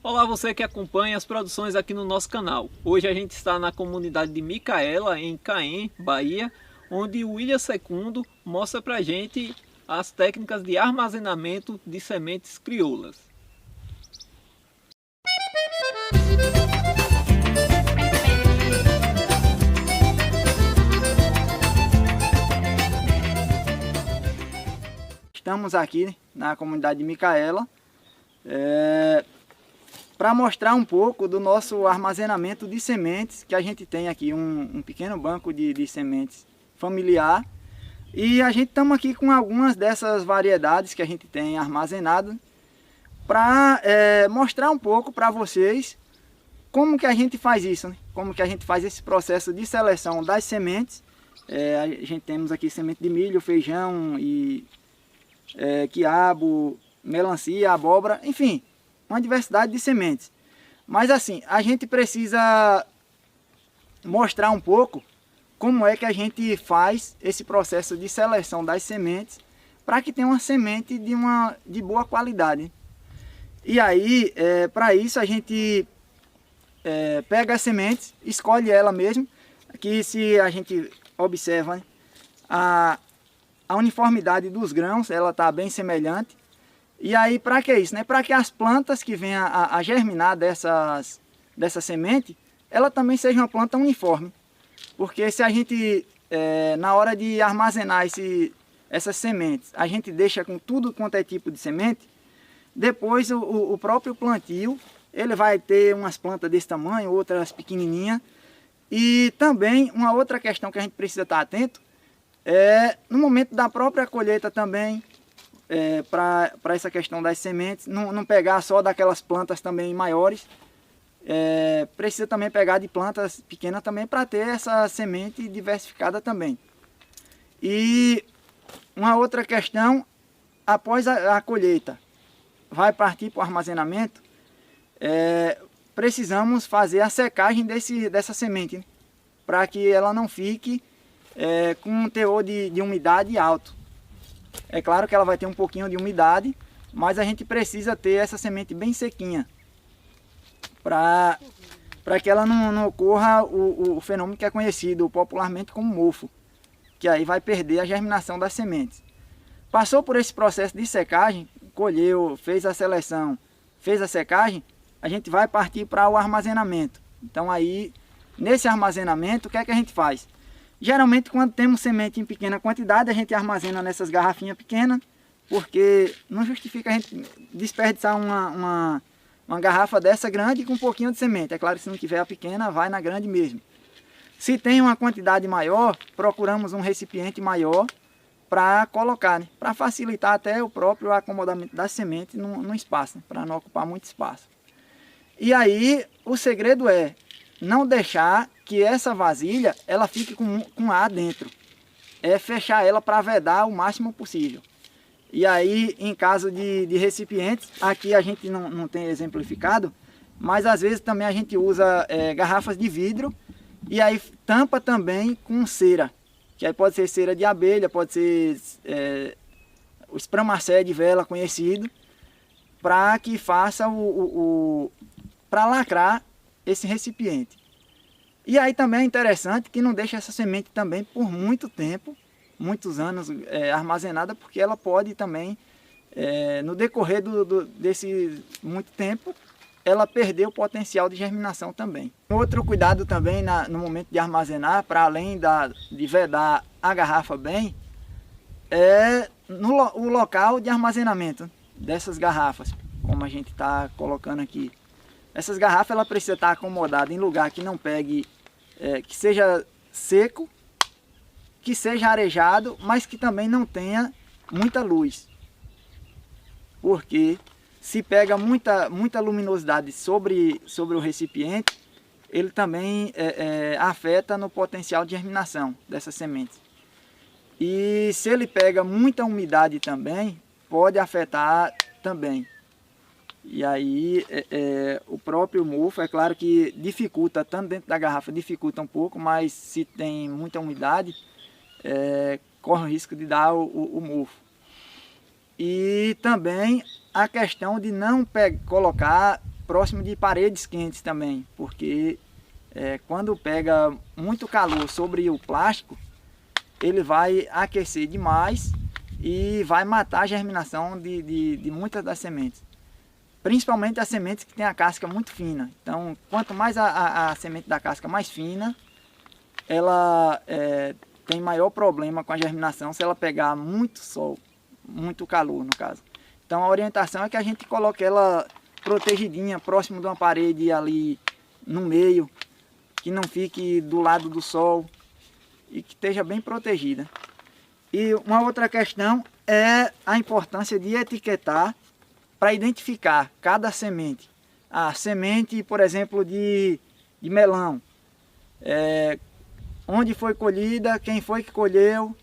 Olá, você que acompanha as produções aqui no nosso canal. Hoje a gente está na comunidade de Micaela, em Caém, Bahia, onde o William Secundo mostra pra gente as técnicas de armazenamento de sementes crioulas. Estamos aqui na comunidade de Micaela para mostrar um pouco do nosso armazenamento de sementes, que a gente tem aqui um pequeno banco de sementes familiar. E a gente estamos aqui com algumas dessas variedades que a gente tem armazenado para mostrar um pouco para vocês como que a gente faz isso, né? Como que a gente faz esse processo de seleção das sementes. A gente temos aqui semente de milho, feijão e quiabo, melancia, abóbora, enfim, uma diversidade de sementes. Mas assim, a gente precisa mostrar um pouco como é que a gente faz esse processo de seleção das sementes para que tenha uma semente de boa qualidade. E aí, para isso a gente pega as sementes, escolhe ela mesmo, que se a gente observa, né, a uniformidade dos grãos, ela está bem semelhante. E aí, para que isso? Né? Para que as plantas que venham a germinar dessa semente, ela também seja uma planta uniforme. Porque se a gente, na hora de armazenar essas sementes, a gente deixa com tudo quanto é tipo de semente, depois o próprio plantio, ele vai ter umas plantas desse tamanho, outras pequenininhas. E também, uma outra questão que a gente precisa estar atento, no momento da própria colheita também, para essa questão das sementes, não pegar só daquelas plantas também maiores, precisa também pegar de plantas pequenas também para ter essa semente diversificada também. E uma outra questão, após a colheita, vai partir para o armazenamento, precisamos fazer a secagem dessa semente, né? Para que ela não fique com um teor de umidade alto. É claro que ela vai ter um pouquinho de umidade, mas a gente precisa ter essa semente bem sequinha, para que ela não ocorra o fenômeno que é conhecido popularmente como mofo, que aí vai perder a germinação das sementes. Passou por esse processo de secagem, colheu, fez a seleção, fez a secagem, a gente vai partir para o armazenamento. Então aí, nesse armazenamento, o que é que a gente faz? Geralmente, quando temos semente em pequena quantidade, a gente armazena nessas garrafinhas pequenas, porque não justifica a gente desperdiçar uma garrafa dessa grande com um pouquinho de semente. É claro que se não tiver a pequena, vai na grande mesmo. Se tem uma quantidade maior, procuramos um recipiente maior para colocar, né? Para facilitar até o próprio acomodamento das sementes no espaço, né? Para não ocupar muito espaço. E aí, o segredo é não deixar que essa vasilha ela fique com ar dentro. É fechar ela para vedar o máximo possível. E aí, em caso de recipientes, aqui a gente não tem exemplificado, mas às vezes também a gente usa garrafas de vidro e aí tampa também com cera. Que aí pode ser cera de abelha, pode ser o espremacé de vela conhecido, para que faça para lacrar esse recipiente. E aí também é interessante que não deixe essa semente também por muito tempo, muitos anos armazenada, porque ela pode também, no decorrer desse muito tempo, ela perder o potencial de germinação também. Outro cuidado também no momento de armazenar, para além de vedar a garrafa bem, é o local de armazenamento dessas garrafas, como a gente está colocando aqui. Essas garrafas ela precisa estar acomodada em lugar que não pegue, que seja seco, que seja arejado, mas que também não tenha muita luz. Porque se pega muita luminosidade sobre o recipiente, ele também afeta no potencial de germinação dessas sementes. E se ele pega muita umidade também, pode afetar também. E aí o próprio mofo, é claro que dificulta, tanto dentro da garrafa dificulta um pouco, mas se tem muita umidade, corre o risco de dar o mofo. E também a questão de não colocar próximo de paredes quentes também, porque quando pega muito calor sobre o plástico, ele vai aquecer demais e vai matar a germinação de muitas das sementes. Principalmente as sementes que têm a casca muito fina. Então, quanto mais a semente da casca mais fina, ela tem maior problema com a germinação se ela pegar muito sol, muito calor no caso. Então a orientação é que a gente coloque ela protegidinha, próximo de uma parede ali no meio, que não fique do lado do sol e que esteja bem protegida. E uma outra questão é a importância de etiquetar para identificar cada semente. A semente, por exemplo, de melão, onde foi colhida, quem foi que colheu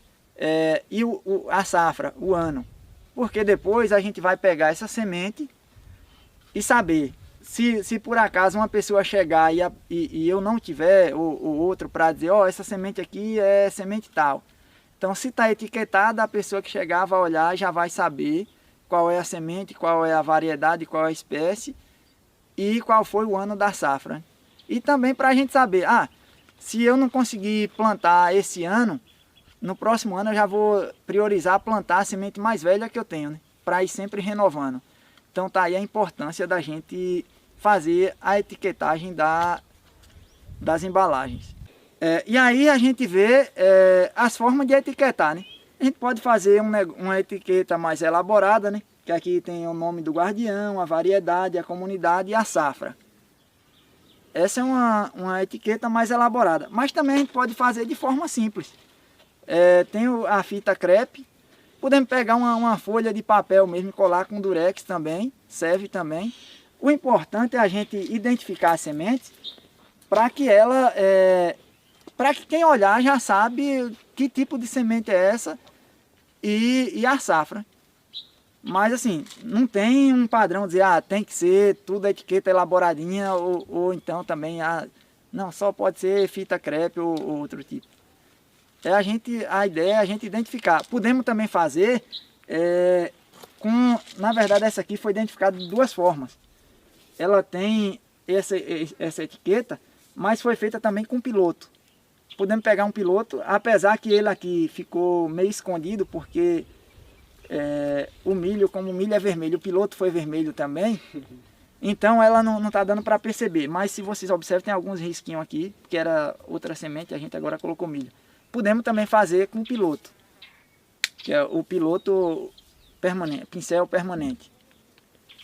e a safra, o ano. Porque depois a gente vai pegar essa semente e saber se por acaso uma pessoa chegar e eu não tiver, ou outro, para dizer, ó, essa semente aqui é semente tal. Então se está etiquetada, a pessoa que chegar vai olhar, já vai saber qual é a semente, qual é a variedade, qual é a espécie e qual foi o ano da safra. E também para a gente saber, se eu não conseguir plantar esse ano, no próximo ano eu já vou priorizar plantar a semente mais velha que eu tenho, né? Para ir sempre renovando. Então tá aí a importância da gente fazer a etiquetagem das embalagens. E aí a gente vê as formas de etiquetar, né? A gente pode fazer uma etiqueta mais elaborada, né? Que aqui tem o nome do guardião, a variedade, a comunidade e a safra. Essa é uma etiqueta mais elaborada, mas também a gente pode fazer de forma simples. Tem a fita crepe, podemos pegar uma folha de papel mesmo e colar com durex também, serve também. O importante é a gente identificar a semente para que para que quem olhar já sabe que tipo de semente é essa e a safra. Mas assim, não tem um padrão de dizer, tem que ser tudo a etiqueta elaboradinha ou então também, não, só pode ser fita crepe ou outro tipo. A ideia é a gente identificar. Podemos também fazer na verdade essa aqui foi identificada de duas formas. Ela tem essa etiqueta, mas foi feita também com piloto. Podemos pegar um piloto, apesar que ele aqui ficou meio escondido, porque o milho, como o milho é vermelho, o piloto foi vermelho também, então ela não está dando para perceber. Mas se vocês observam, tem alguns risquinhos aqui, que era outra semente, a gente agora colocou milho. Podemos também fazer com piloto, que é o piloto permanente, pincel permanente,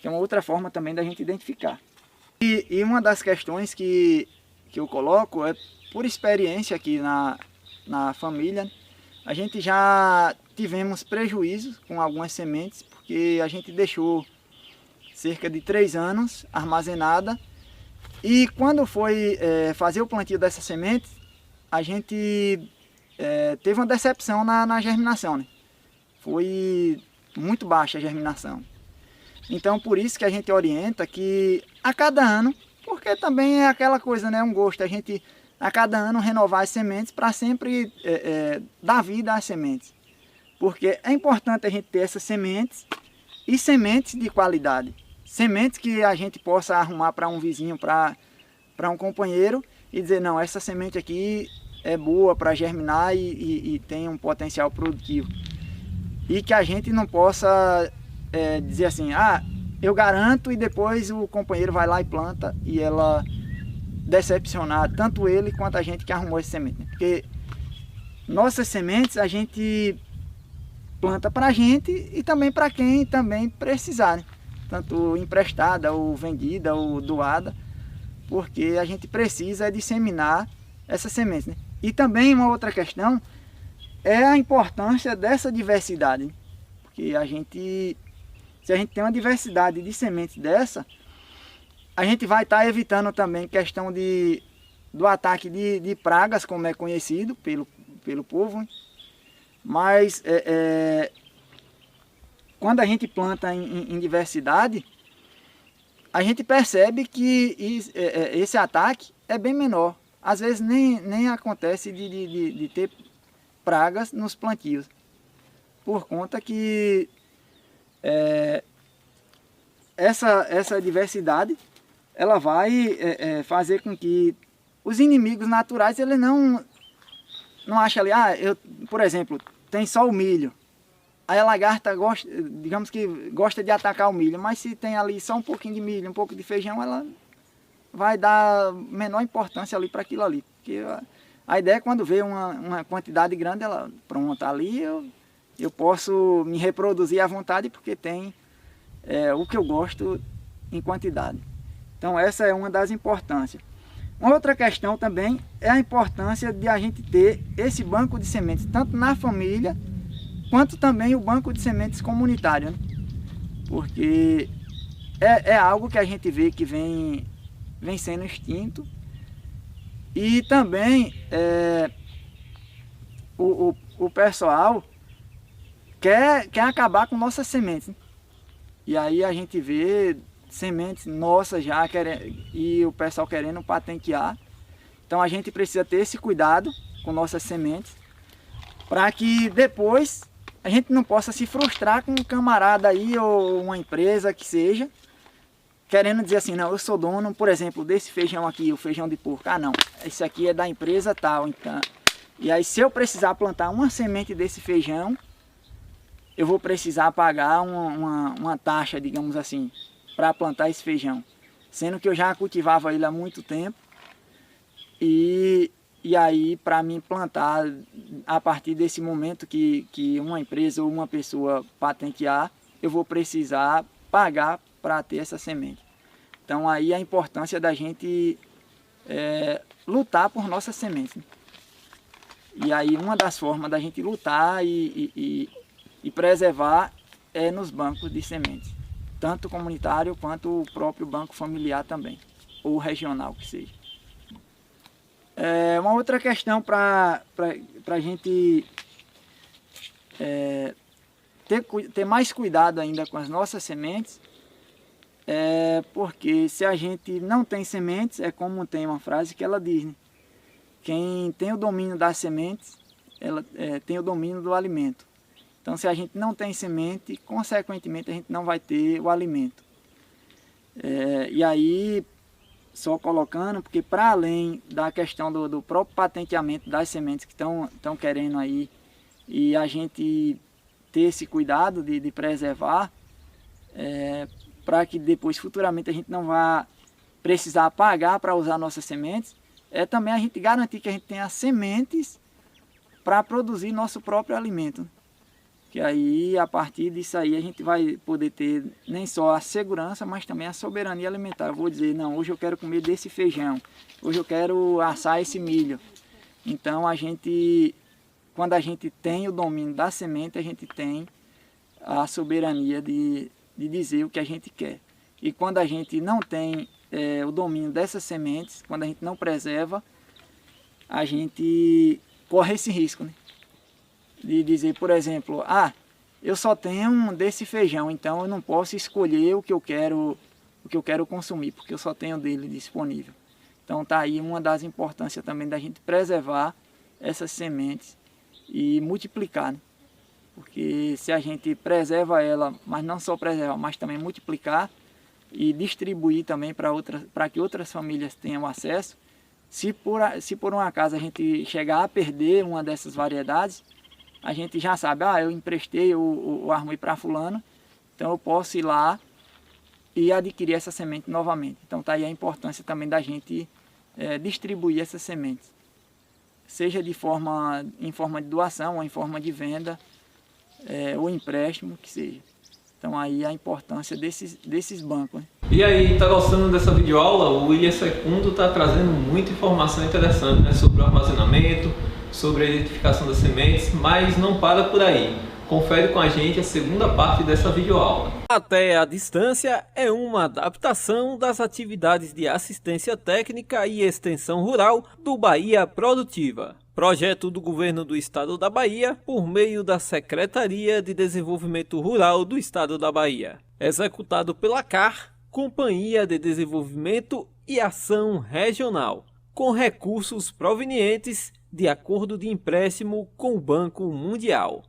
que é uma outra forma também da gente identificar. E uma das questões que eu coloco é por experiência aqui na família. A gente já tivemos prejuízos com algumas sementes, porque a gente deixou cerca de 3 anos armazenada. E quando foi fazer o plantio dessa semente, a gente teve uma decepção na germinação, né? Foi muito baixa a germinação. Então por isso que a gente orienta que a cada ano, porque também é aquela coisa, né? Um gosto, a gente a cada ano renovar as sementes para sempre dar vida às sementes. Porque é importante a gente ter essas sementes e sementes de qualidade. Sementes que a gente possa arrumar para um vizinho, para um companheiro e dizer, não, essa semente aqui é boa para germinar e tem um potencial produtivo. E que a gente não possa dizer assim, eu garanto, e depois o companheiro vai lá e planta e ela decepcionar tanto ele quanto a gente que arrumou essa semente. Né? Porque nossas sementes a gente planta para a gente e também para quem também precisar, né? Tanto emprestada ou vendida ou doada, porque a gente precisa disseminar essas sementes. Né? E também uma outra questão é a importância dessa diversidade, né? Porque se a gente tem uma diversidade de sementes dessa, a gente vai estar evitando também questão do ataque de pragas, como é conhecido pelo povo. Né? Mas quando a gente planta em diversidade, a gente percebe que esse ataque é bem menor. Às vezes nem acontece de ter pragas nos plantios, por conta que essa diversidade ela vai fazer com que os inimigos naturais, ele não acha ali, por exemplo, tem só o milho. Aí a lagarta gosta, digamos que gosta de atacar o milho, mas se tem ali só um pouquinho de milho, um pouco de feijão, ela vai dar menor importância ali para aquilo ali. Porque a ideia é quando vê uma quantidade grande, ela, pronto, ali eu posso me reproduzir à vontade porque tem o que eu gosto em quantidade. Então essa é uma das importâncias. Uma outra questão também é a importância de a gente ter esse banco de sementes, tanto na família, quanto também o banco de sementes comunitário, né? Porque é algo que a gente vê que vem sendo extinto. E também o pessoal quer acabar com nossas sementes, né? E aí a gente vê sementes nossas já e o pessoal querendo patentear. Então a gente precisa ter esse cuidado com nossas sementes, para que depois a gente não possa se frustrar com um camarada aí ou uma empresa que seja, querendo dizer assim, não, eu sou dono, por exemplo, desse feijão aqui, o feijão de porco. Ah não, esse aqui é da empresa tal, então. E aí se eu precisar plantar uma semente desse feijão, eu vou precisar pagar uma taxa, digamos assim, para plantar esse feijão. Sendo que eu já cultivava ele há muito tempo. E aí, para mim plantar, a partir desse momento que uma empresa ou uma pessoa patentear, eu vou precisar pagar para ter essa semente. Então aí a importância da gente lutar por nossas sementes, né? E aí uma das formas da gente lutar e preservar é nos bancos de sementes, tanto comunitário quanto o próprio banco familiar também, ou regional que seja. Uma outra questão para a gente ter mais cuidado ainda com as nossas sementes, porque se a gente não tem sementes, é como tem uma frase que ela diz, né? Quem tem o domínio das sementes, ela tem o domínio do alimento. Então se a gente não tem semente, consequentemente a gente não vai ter o alimento. E aí, só colocando, porque para além da questão do próprio patenteamento das sementes que estão querendo aí, e a gente ter esse cuidado de preservar, para que depois futuramente a gente não vá precisar pagar para usar nossas sementes, também a gente garantir que a gente tenha sementes para produzir nosso próprio alimento. Que aí, a partir disso aí, a gente vai poder ter nem só a segurança, mas também a soberania alimentar. Eu vou dizer, não, hoje eu quero comer desse feijão, hoje eu quero assar esse milho. Então, quando a gente tem o domínio da semente, a gente tem a soberania de dizer o que a gente quer. E quando a gente não tem o domínio dessas sementes, quando a gente não preserva, a gente corre esse risco, né? De dizer, por exemplo, eu só tenho desse feijão, então eu não posso escolher o que eu quero consumir, porque eu só tenho dele disponível. Então tá aí uma das importâncias também da gente preservar essas sementes e multiplicar, né? Porque se a gente preserva ela, mas não só preservar, mas também multiplicar e distribuir também para que outras famílias tenham acesso, se por um acaso a gente chegar a perder uma dessas variedades, a gente já sabe, eu emprestei o arrumei para fulano, então eu posso ir lá e adquirir essa semente novamente. Então tá aí a importância também da gente distribuir essas sementes, seja em forma de doação ou em forma de venda, ou empréstimo, que seja. Então aí a importância desses bancos, né? E aí, tá gostando dessa videoaula? O William Secundo está trazendo muita informação interessante, né, sobre o armazenamento, sobre a identificação das sementes, mas não para por aí. Confere com a gente a segunda parte dessa videoaula. Até a Distância é uma adaptação das atividades de assistência técnica e extensão rural do Bahia Produtiva. Projeto do Governo do Estado da Bahia por meio da Secretaria de Desenvolvimento Rural do Estado da Bahia. Executado pela CAR, Companhia de Desenvolvimento e Ação Regional, com recursos provenientes de acordo de empréstimo com o Banco Mundial.